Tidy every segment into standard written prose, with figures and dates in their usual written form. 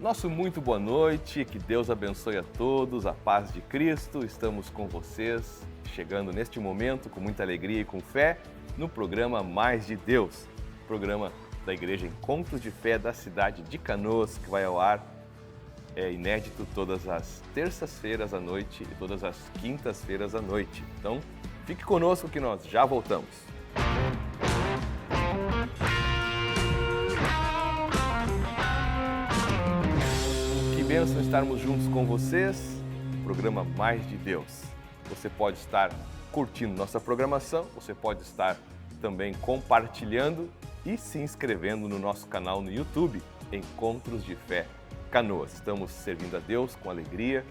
Nosso muito boa noite, que Deus abençoe a todos, a paz de Cristo. Estamos com vocês, chegando neste momento com muita alegria e com fé, no programa Mais de Deus, programa da Igreja Encontros de Fé da cidade de Canoas, que vai ao ar, é inédito todas as terças-feiras à noite e todas as quintas-feiras à noite. Então, fique conosco que nós já voltamos. Que bênção estarmos juntos com vocês, programa Mais de Deus. Você pode estar curtindo nossa programação, você pode estar também compartilhando e se inscrevendo no nosso canal no YouTube, Encontros de Fé Canoas. Estamos servindo a Deus com alegria,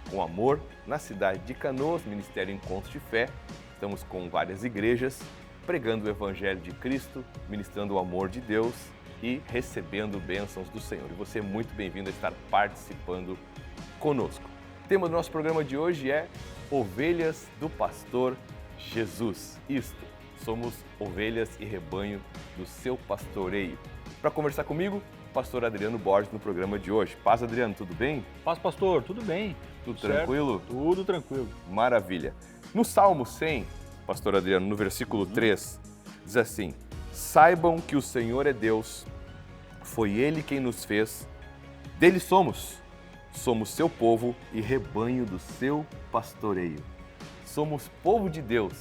com amor, na cidade de Canoas, Ministério Encontros de Fé. Estamos com várias igrejas, pregando o Evangelho de Cristo, ministrando o amor de Deus e recebendo bênçãos do Senhor. E você é muito bem-vindo a estar participando conosco. O tema do nosso programa de hoje é Ovelhas do Pastor Jesus. Isto, somos ovelhas e rebanho do seu pastoreio. Para conversar comigo, pastor Adriano Borges no programa de hoje. Paz, Adriano, tudo bem? Paz, pastor, tudo bem? Tudo tranquilo? Tudo tranquilo. Maravilha. No Salmo 100, pastor Adriano, no versículo 3, diz assim: saibam que o Senhor é Deus, foi Ele quem nos fez, dele somos seu povo e rebanho do seu pastoreio. Somos povo de Deus,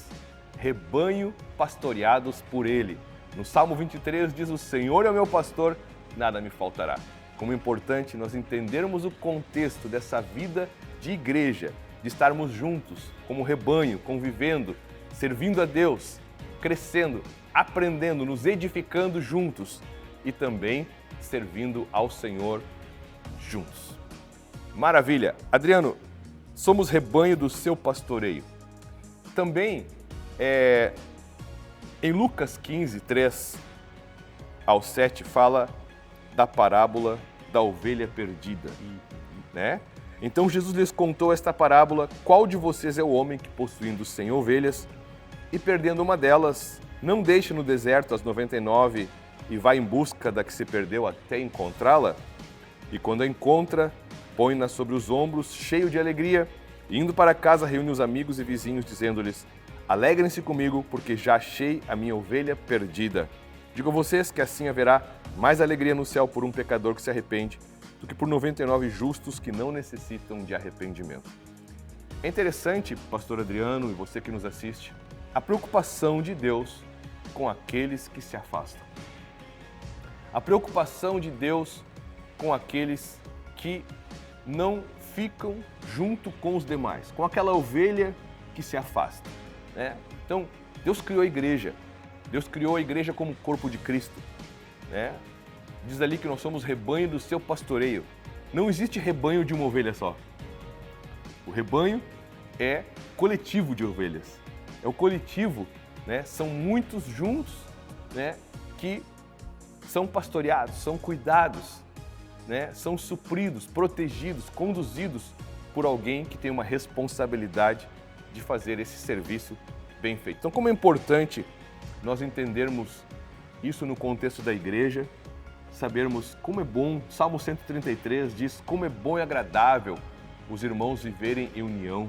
rebanho pastoreados por Ele. No Salmo 23 diz: o Senhor é o meu pastor, nada me faltará. Como é importante nós entendermos o contexto dessa vida de igreja, de estarmos juntos, como rebanho, convivendo, servindo a Deus, crescendo, aprendendo, nos edificando juntos e também servindo ao Senhor juntos. Maravilha! Adriano, somos rebanho do seu pastoreio. Também, em Lucas 15, 3 ao 7, fala da parábola da ovelha perdida, né? Então Jesus lhes contou esta parábola: qual de vocês é o homem que, possuindo 100 ovelhas e perdendo uma delas, não deixa no deserto as 99 e vai em busca da que se perdeu até encontrá-la? E quando a encontra, põe-na sobre os ombros, cheio de alegria, e indo para casa reúne os amigos e vizinhos, dizendo-lhes: alegrem-se comigo, porque já achei a minha ovelha perdida. Digo a vocês que assim haverá mais alegria no céu por um pecador que se arrepende do que por 99 justos que não necessitam de arrependimento. É interessante, pastor Adriano e você que nos assiste, a preocupação de Deus com aqueles que se afastam. A preocupação de Deus com aqueles que não ficam junto com os demais, com aquela ovelha que se afasta, né? Então, Deus criou a igreja. Deus criou a igreja como corpo de Cristo, né? Diz ali que nós somos rebanho do seu pastoreio. Não existe rebanho de uma ovelha só. O rebanho é coletivo de ovelhas. É o coletivo, né? São muitos juntos, né? Que são pastoreados, são cuidados, né? São supridos, protegidos, conduzidos por alguém que tem uma responsabilidade de fazer esse serviço bem feito. Então, como é importante nós entendermos isso no contexto da igreja, sabermos como é bom. Salmo 133 diz como é bom e agradável os irmãos viverem em união,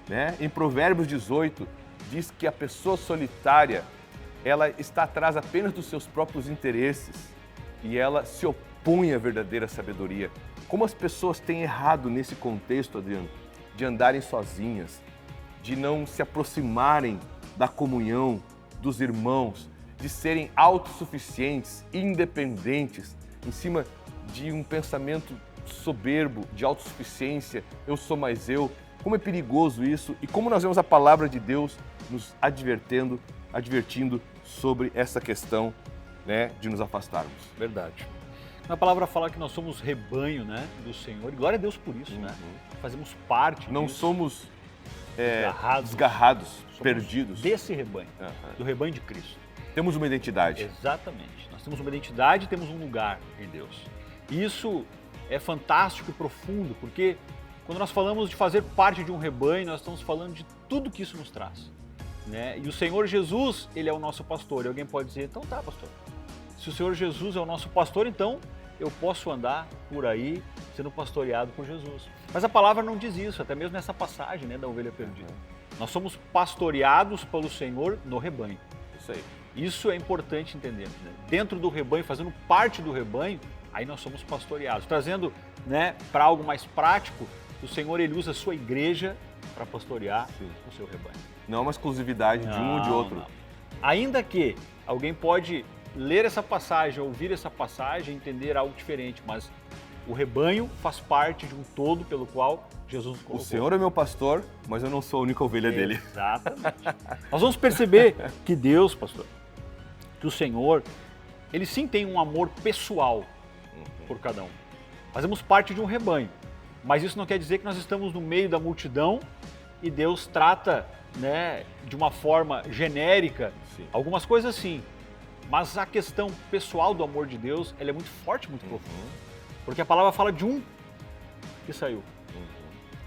né? Em Provérbios 18 diz que a pessoa solitária, ela está atrás apenas dos seus próprios interesses e ela se opõe à verdadeira sabedoria. Como as pessoas têm errado nesse contexto, Adriano, de andarem sozinhas, de não se aproximarem da comunhão dos irmãos, de serem autossuficientes, independentes, em cima de um pensamento soberbo, de autossuficiência, eu sou mais eu. Como é perigoso isso e como nós vemos a palavra de Deus nos advertindo sobre essa questão, né, de nos afastarmos. Verdade. A palavra fala que nós somos rebanho, né, do Senhor, e glória a Deus por isso, né? Fazemos parte Não disso. somos desgarrados, somos perdidos. Desse rebanho, do rebanho de Cristo. Temos uma identidade. Exatamente. Nós temos uma identidade e temos um lugar em Deus. E isso é fantástico e profundo, porque quando nós falamos de fazer parte de um rebanho, nós estamos falando de tudo que isso nos traz, né? E o Senhor Jesus, Ele é o nosso pastor. E alguém pode dizer, então tá, pastor. Se o Senhor Jesus é o nosso pastor, então eu posso andar por aí sendo pastoreado por Jesus. Mas a palavra não diz isso, até mesmo nessa passagem, né, da ovelha perdida. Nós somos pastoreados pelo Senhor no rebanho. Isso aí. Isso é importante entender. Né? Dentro do rebanho, fazendo parte do rebanho, aí nós somos pastoreados. Trazendo, né, para algo mais prático, o Senhor ele usa a sua igreja para pastorear o seu rebanho. Não é uma exclusividade de um ou de outro. Não. Ainda que alguém pode ler essa passagem, ouvir essa passagem, entender algo diferente, mas o rebanho faz parte de um todo pelo qual Jesus colocou. O Senhor é meu pastor, mas eu não sou a única ovelha dele. Exatamente. Nós vamos perceber que Deus, pastor, que o Senhor, ele sim tem um amor pessoal por cada um. Fazemos parte de um rebanho, mas isso não quer dizer que nós estamos no meio da multidão e Deus trata, né, de uma forma genérica, algumas coisas sim, mas a questão pessoal do amor de Deus, ela é muito forte, muito profunda, porque a palavra fala de um que saiu,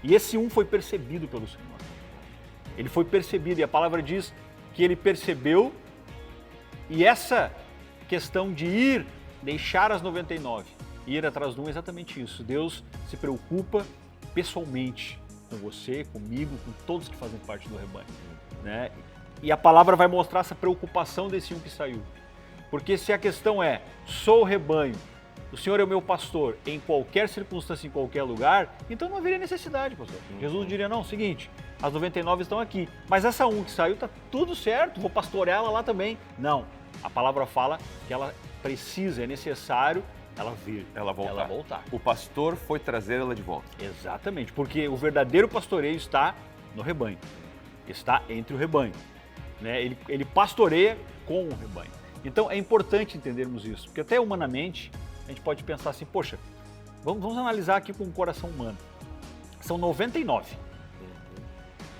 e esse um foi percebido pelo Senhor, ele foi percebido, e a palavra diz que ele percebeu, e essa questão de ir, deixar as 99, ir atrás de um é exatamente isso. Deus se preocupa pessoalmente com você, comigo, com todos que fazem parte do rebanho, né? E a palavra vai mostrar essa preocupação desse um que saiu. Porque se a questão é, sou o rebanho, o Senhor é o meu pastor em qualquer circunstância, em qualquer lugar, então não haveria necessidade, pastor. Jesus diria, não, seguinte, as 99 estão aqui, mas essa um que saiu está tudo certo, vou pastorear ela lá também. Não, a palavra fala que ela precisa, é necessário ela vir, ela voltar. O pastor foi trazer ela de volta. Exatamente, porque o verdadeiro pastoreio está no rebanho, está entre o rebanho, né? Ele pastoreia com o rebanho. Então é importante entendermos isso, porque até humanamente a gente pode pensar assim, poxa, vamos analisar aqui com o coração humano. São 99,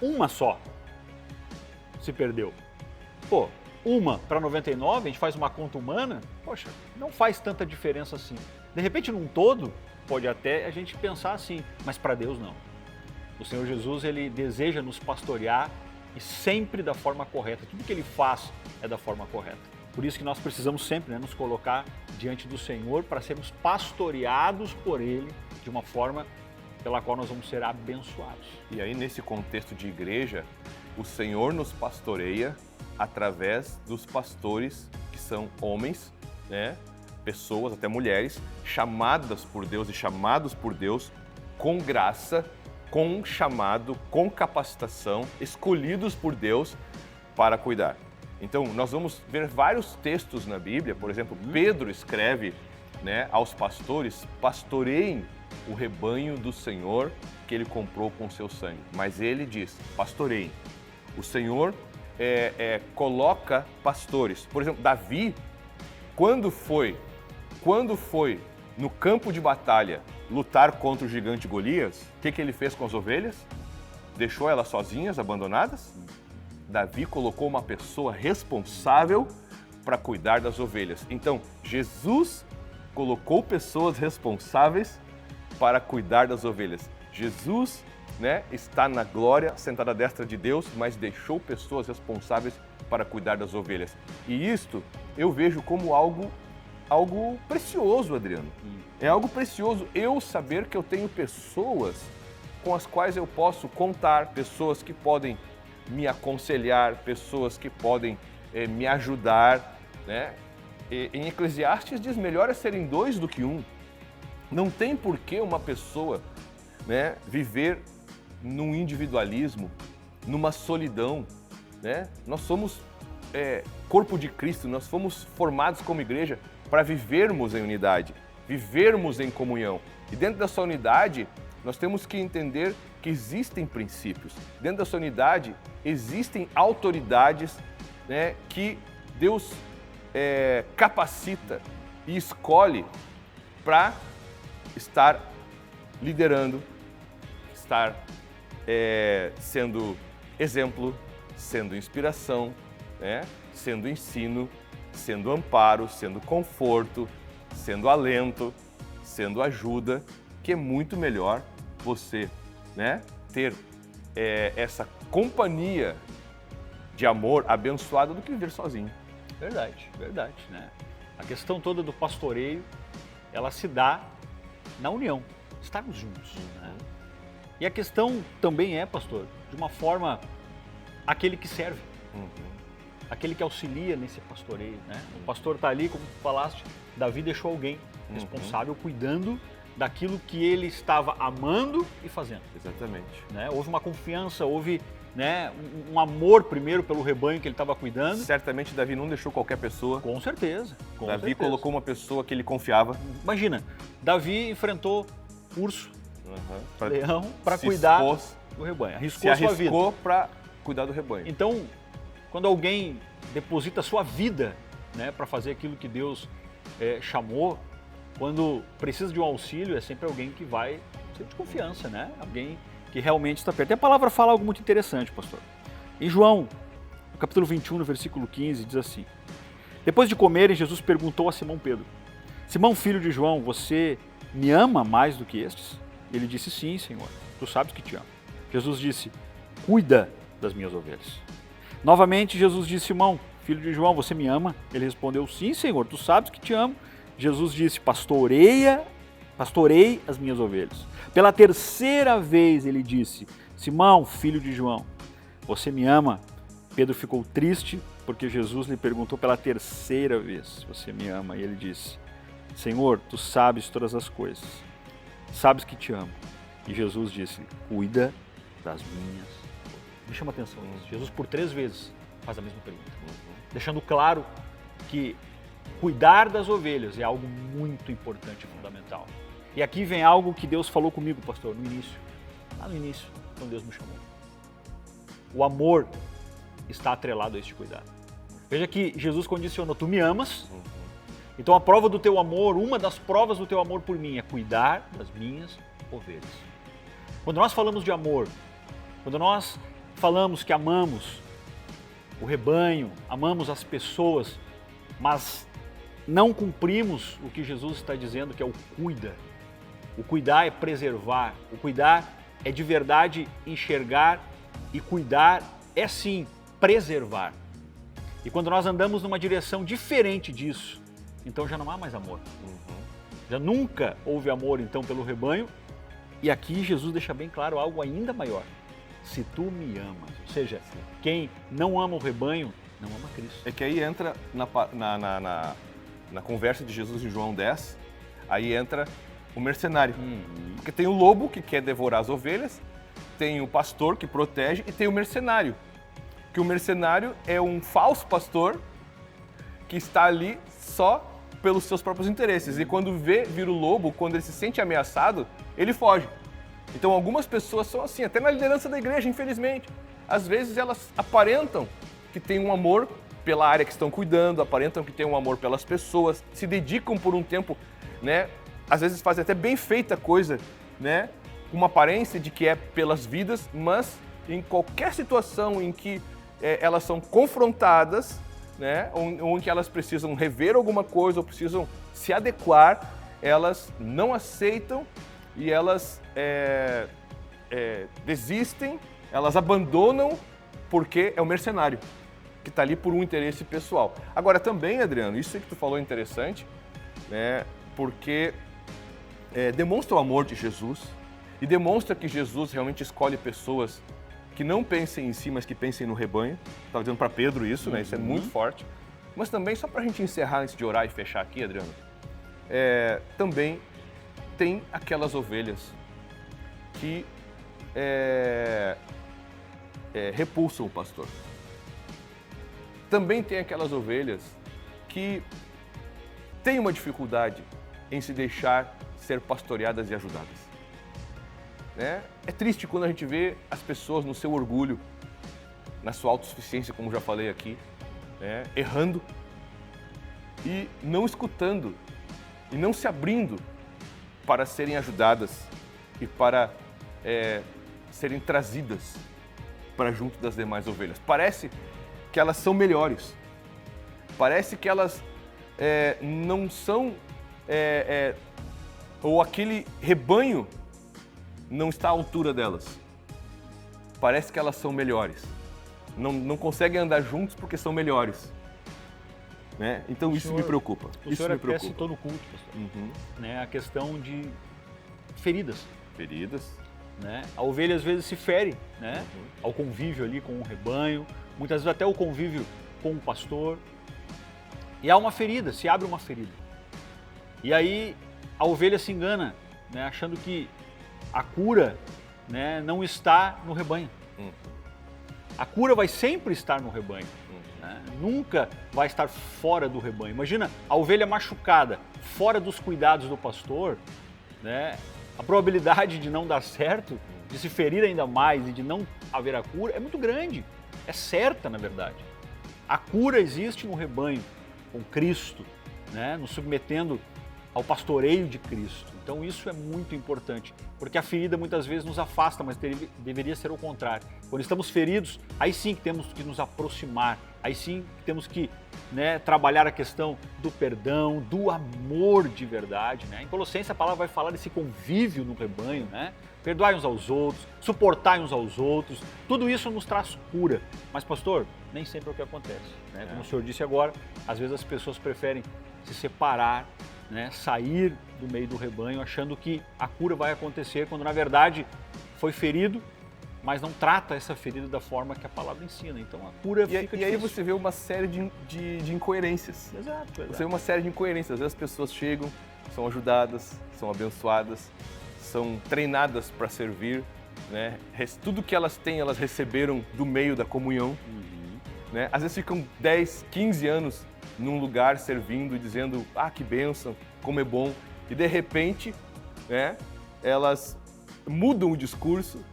uma só se perdeu. Pô, uma para 99, a gente faz uma conta humana, poxa, não faz tanta diferença assim. De repente, num todo, pode até a gente pensar assim, mas para Deus não. O Senhor Jesus, ele deseja nos pastorear e sempre da forma correta. Tudo que ele faz é da forma correta. Por isso que nós precisamos sempre, né, nos colocar diante do Senhor para sermos pastoreados por Ele de uma forma pela qual nós vamos ser abençoados. E aí, nesse contexto de igreja, o Senhor nos pastoreia através dos pastores, que são homens, né, pessoas, até mulheres, chamadas por Deus e chamados por Deus com graça, com chamado, com capacitação, escolhidos por Deus para cuidar. Então, nós vamos ver vários textos na Bíblia, por exemplo, Pedro escreve, né, aos pastores, pastoreiem o rebanho do Senhor que ele comprou com seu sangue. Mas ele diz, pastoreiem. O Senhor coloca pastores. Por exemplo, Davi, quando foi no campo de batalha lutar contra o gigante Golias, o que ele fez com as ovelhas? Deixou elas sozinhas, abandonadas? Davi colocou uma pessoa responsável para cuidar das ovelhas. Então, Jesus colocou pessoas responsáveis para cuidar das ovelhas. Jesus, né, está na glória, sentado à destra de Deus, mas deixou pessoas responsáveis para cuidar das ovelhas. E isto eu vejo como algo precioso, Adriano. É algo precioso eu saber que eu tenho pessoas com as quais eu posso contar, pessoas que podem me aconselhar, pessoas que podem me ajudar, né? Em Eclesiastes diz, melhor é serem dois do que um. Não tem por que uma pessoa, né, viver num individualismo, numa solidão, né? Nós somos corpo de Cristo, nós fomos formados como igreja para vivermos em unidade, vivermos em comunhão. E dentro dessa unidade, nós temos que entender que existem princípios. Dentro dessa unidade, existem autoridades, né, que Deus capacita e escolhe para estar liderando, estar sendo exemplo, sendo inspiração, né, sendo ensino, sendo amparo, sendo conforto, sendo alento, sendo ajuda, que é muito melhor você, né, ter essa companhia de amor abençoada do que viver sozinho. Verdade, verdade, né? A questão toda do pastoreio, ela se dá na união, estarmos juntos. Né? E a questão também é, pastor, de uma forma, aquele que serve, aquele que auxilia nesse pastoreio. Né? O pastor está ali, como tu falaste, Davi deixou alguém responsável, cuidando daquilo que ele estava amando e fazendo. Exatamente. Né? Houve uma confiança, houve, né, um amor primeiro pelo rebanho que ele estava cuidando. Certamente Davi não deixou qualquer pessoa. Com certeza. Davi colocou uma pessoa que ele confiava. Imagina, Davi enfrentou urso, leão, para Se cuidar expôs, do rebanho. Arriscou se sua vida. arriscou para cuidar do rebanho. Então, quando alguém deposita sua vida, né, para fazer aquilo que Deus chamou, quando precisa de um auxílio, é sempre alguém que vai ser de confiança, né? Alguém que realmente está perto. E a palavra fala algo muito interessante, pastor. Em João, no capítulo 21, no versículo 15, diz assim: depois de comerem, Jesus perguntou a Simão Pedro: Simão, filho de João, você me ama mais do que estes? Ele disse: sim, Senhor, tu sabes que te amo. Jesus disse: cuida das minhas ovelhas. Novamente, Jesus disse: Simão, filho de João, você me ama? Ele respondeu: sim, Senhor, tu sabes que te amo. Jesus disse: pastorei as minhas ovelhas. Pela terceira vez ele disse: Simão, filho de João, você me ama? Pedro ficou triste porque Jesus lhe perguntou pela terceira vez: você me ama? E ele disse: Senhor, tu sabes todas as coisas, sabes que te amo. E Jesus disse: cuida das minhas. Me chama a atenção isso. Jesus por 3 vezes faz a mesma pergunta, deixando claro que cuidar das ovelhas é algo muito importante e fundamental. E aqui vem algo que Deus falou comigo, pastor, no início. Lá no início, quando Deus me chamou. O amor está atrelado a este cuidado. Veja que Jesus condicionou: tu me amas, então a prova do teu amor, uma das provas do teu amor por mim é cuidar das minhas ovelhas. Quando nós falamos de amor, quando nós falamos que amamos o rebanho, amamos as pessoas, mas não cumprimos o que Jesus está dizendo, que é o cuida. O cuidar é preservar, o cuidar é de verdade enxergar, e cuidar é sim preservar. E quando nós andamos numa direção diferente disso, então já não há mais amor. Já nunca houve amor então pelo rebanho, e aqui Jesus deixa bem claro algo ainda maior: se tu me amas. Ou seja, quem não ama o rebanho, não ama Cristo. É que aí entra na conversa de Jesus em João 10, aí entra o mercenário. Porque tem o lobo que quer devorar as ovelhas, tem o pastor que protege e tem o mercenário. Que o mercenário é um falso pastor que está ali só pelos seus próprios interesses. E quando vira o lobo, quando ele se sente ameaçado, ele foge. Então algumas pessoas são assim, até na liderança da igreja, infelizmente. Às vezes elas aparentam que têm um amor pela área que estão cuidando, aparentam que têm um amor pelas pessoas, se dedicam por um tempo, né? Às vezes fazem até bem feita coisa, né? Com uma aparência de que é pelas vidas, mas em qualquer situação em que elas são confrontadas, né? Ou em que elas precisam rever alguma coisa ou precisam se adequar, elas não aceitam e elas desistem, elas abandonam, porque é o mercenário que está ali por um interesse pessoal. Agora também, Adriano, isso que tu falou é interessante, né? Porque demonstra o amor de Jesus e demonstra que Jesus realmente escolhe pessoas que não pensem em si, mas que pensem no rebanho. Estava dizendo para Pedro isso, né? Isso é muito forte. Mas também, só para a gente encerrar antes de orar e fechar aqui, Adriano, também tem aquelas ovelhas que repulsam o pastor. Também tem aquelas ovelhas que têm uma dificuldade em se deixar ser pastoreadas e ajudadas. Né? É triste quando a gente vê as pessoas no seu orgulho, na sua autossuficiência, como já falei aqui, né? Errando e não escutando e não se abrindo para serem ajudadas e para serem trazidas para junto das demais ovelhas. Parece que elas são melhores, parece que elas não são, ou aquele rebanho não está à altura delas. Parece que elas são melhores. Não conseguem andar juntos porque são melhores. Né? Então isso me preocupa. O Isso senhor me até preocupa. citou no culto, pastor, Uhum. né, a questão de feridas. Feridas. Né? A ovelha às vezes se fere, né? Uhum. Ao convívio ali com o rebanho, muitas vezes até o convívio com o pastor. E há uma ferida, se abre uma ferida. E aí a ovelha se engana, né? Achando que a cura, né, não está no rebanho. Uhum. A cura vai sempre estar no rebanho. Né? Nunca vai estar fora do rebanho. Imagina a ovelha machucada, fora dos cuidados do pastor, né? A probabilidade de não dar certo, de se ferir ainda mais e de não haver a cura é muito grande. É certa, na verdade. A cura existe no rebanho, com Cristo, né? Nos submetendo ao pastoreio de Cristo. Então isso é muito importante, porque a ferida muitas vezes nos afasta, mas deveria ser o contrário. Quando estamos feridos, aí sim que temos que nos aproximar, aí sim que temos que, né, trabalhar a questão do perdão, do amor de verdade. Né? Em Colossenses a palavra vai falar desse convívio no rebanho, né? Perdoai uns aos outros, suportai uns aos outros, tudo isso nos traz cura. Mas pastor, nem sempre é o que acontece. Né? Como o senhor disse agora, às vezes as pessoas preferem se separar, né, sair do meio do rebanho achando que a cura vai acontecer quando na verdade foi ferido, mas não trata essa ferida da forma que a palavra ensina. Então a cura fica difícil. E aí você vê uma série de incoerências. Exato. Você vê uma série de incoerências. Às vezes as pessoas chegam, são ajudadas, são abençoadas, são treinadas para servir, né? Tudo que elas têm, elas receberam do meio da comunhão. Né? Às vezes ficam 10, 15 anos num lugar servindo e dizendo, que bênção, como é bom. E de repente, né, elas mudam o discurso,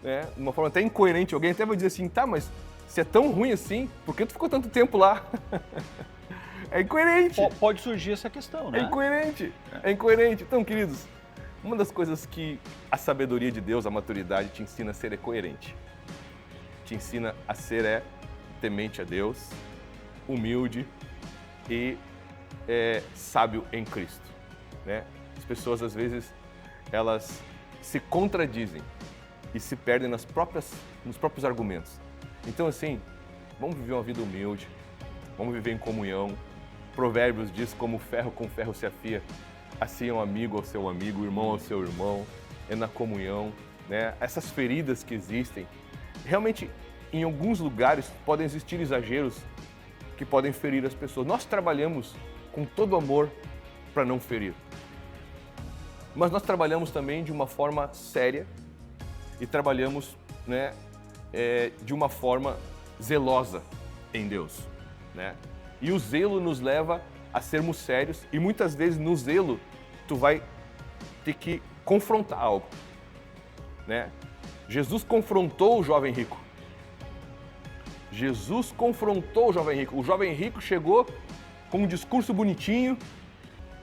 né, de uma forma até incoerente. Alguém até vai dizer assim, mas se é tão ruim assim, por que tu ficou tanto tempo lá? É incoerente. Pode surgir essa questão, né? É incoerente. É incoerente. Então, queridos, uma das coisas que a sabedoria de Deus, a maturidade, te ensina a ser coerente. Te ensina a ser temente a Deus, humilde e sábio em Cristo. Né? As pessoas, às vezes, elas se contradizem e se perdem nos próprios argumentos. Então, assim, vamos viver uma vida humilde, vamos viver em comunhão. Provérbios diz, como ferro com ferro se afia, assim é um amigo ao seu amigo, irmão ao seu irmão, é na comunhão. Né? Essas feridas que existem, realmente, em alguns lugares, podem existir exageros que podem ferir as pessoas. Nós trabalhamos com todo amor para não ferir. Mas nós trabalhamos também de uma forma séria e trabalhamos, né, de uma forma zelosa em Deus. Né? E o zelo nos leva a sermos sérios e muitas vezes no zelo tu vai ter que confrontar algo. Né? Jesus confrontou o jovem rico. Jesus confrontou o jovem rico. O jovem rico chegou com um discurso bonitinho,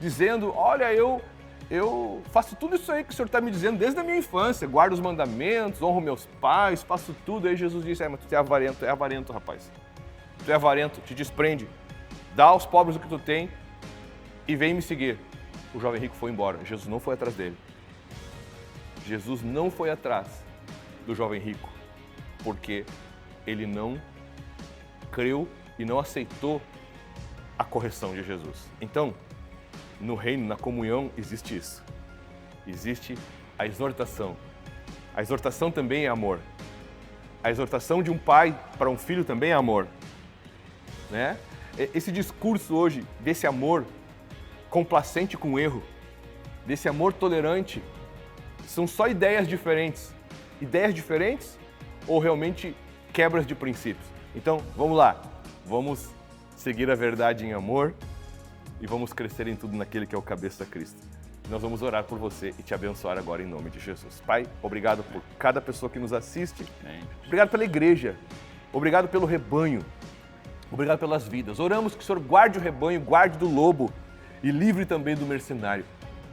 dizendo, olha, eu faço tudo isso aí que o Senhor está me dizendo desde a minha infância, guardo os mandamentos, honro meus pais, faço tudo. Aí Jesus disse, mas tu é avarento, rapaz. Tu é avarento, te desprende, dá aos pobres o que tu tem e vem me seguir. O jovem rico foi embora, Jesus não foi atrás dele. Jesus não foi atrás do jovem rico, porque ele não creu e não aceitou a correção de Jesus. Então, no reino, na comunhão, existe isso. Existe a exortação. A exortação também é amor. A exortação de um pai para um filho também é amor. Né? Esse discurso hoje, desse amor complacente com o erro, desse amor tolerante, são só ideias diferentes. Ideias diferentes ou realmente quebras de princípios? Então, vamos lá. Vamos seguir a verdade em amor e vamos crescer em tudo naquele que é o cabeça da Cristo. Nós vamos orar por você e te abençoar agora em nome de Jesus. Pai, obrigado por cada pessoa que nos assiste. Obrigado pela igreja. Obrigado pelo rebanho. Obrigado pelas vidas. Oramos que o Senhor guarde o rebanho, guarde do lobo e livre também do mercenário.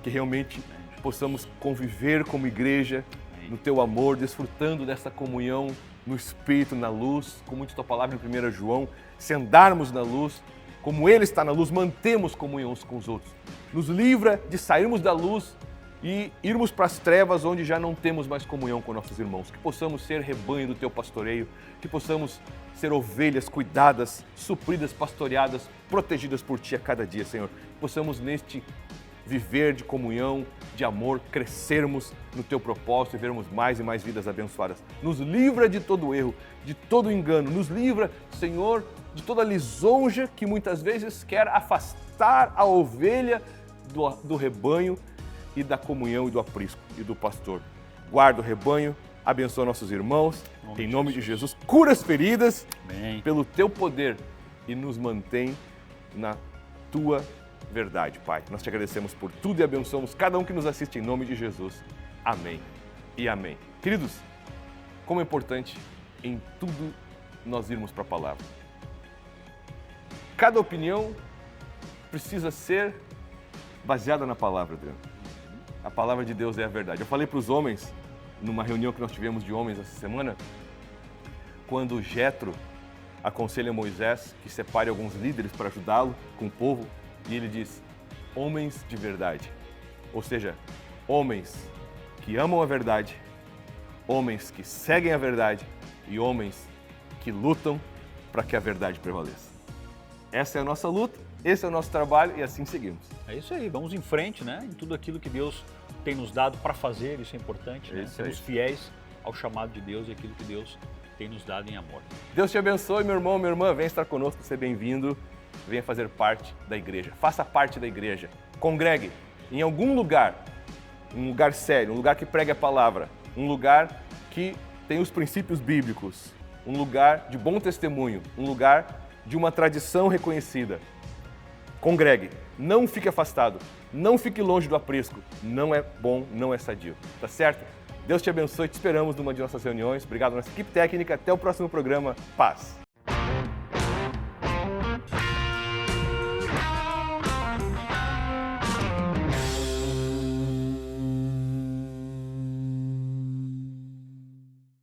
Que realmente possamos conviver como igreja no teu amor, desfrutando dessa comunhão no Espírito, na luz, como diz tua palavra em 1 João, se andarmos na luz, como Ele está na luz, mantemos comunhão uns com os outros. Nos livra de sairmos da luz e irmos para as trevas onde já não temos mais comunhão com nossos irmãos. Que possamos ser rebanho do teu pastoreio, que possamos ser ovelhas cuidadas, supridas, pastoreadas, protegidas por ti a cada dia, Senhor. Que possamos neste viver de comunhão, de amor, crescermos no teu propósito e vermos mais e mais vidas abençoadas. Nos livra de todo erro, de todo engano. Nos livra, Senhor, de toda lisonja que muitas vezes quer afastar a ovelha do rebanho e da comunhão e do aprisco e do pastor. Guarda o rebanho, abençoa nossos irmãos, em nome de Jesus. Cura as feridas. Amém. Pelo teu poder e nos mantém na tua verdade, Pai. Nós te agradecemos por tudo e abençoamos cada um que nos assiste em nome de Jesus. Amém e amém. Queridos, como é importante em tudo nós irmos para a palavra. Cada opinião precisa ser baseada na palavra, Adriano. A palavra de Deus é a verdade. Eu falei para os homens, numa reunião que nós tivemos de homens essa semana, quando Jetro aconselha Moisés que separe alguns líderes para ajudá-lo com o povo, e ele diz, homens de verdade. Ou seja, homens que amam a verdade, homens que seguem a verdade e homens que lutam para que a verdade prevaleça. Essa é a nossa luta, esse é o nosso trabalho e assim seguimos. É isso aí, vamos em frente, né? Em tudo aquilo que Deus tem nos dado para fazer, isso é importante, né? Sermos fiéis ao chamado de Deus e aquilo que Deus tem nos dado em amor. Deus te abençoe, meu irmão, minha irmã, venha estar conosco, seja bem-vindo, venha fazer parte da igreja, faça parte da igreja, congregue em algum lugar, um lugar sério, um lugar que pregue a palavra, um lugar que tem os princípios bíblicos, um lugar de bom testemunho, um lugar de uma tradição reconhecida. Congregue, não fique afastado, não fique longe do aprisco, não é bom, não é sadio, tá certo? Deus te abençoe, te esperamos numa de nossas reuniões. Obrigado, nossa equipe técnica, até o próximo programa. Paz!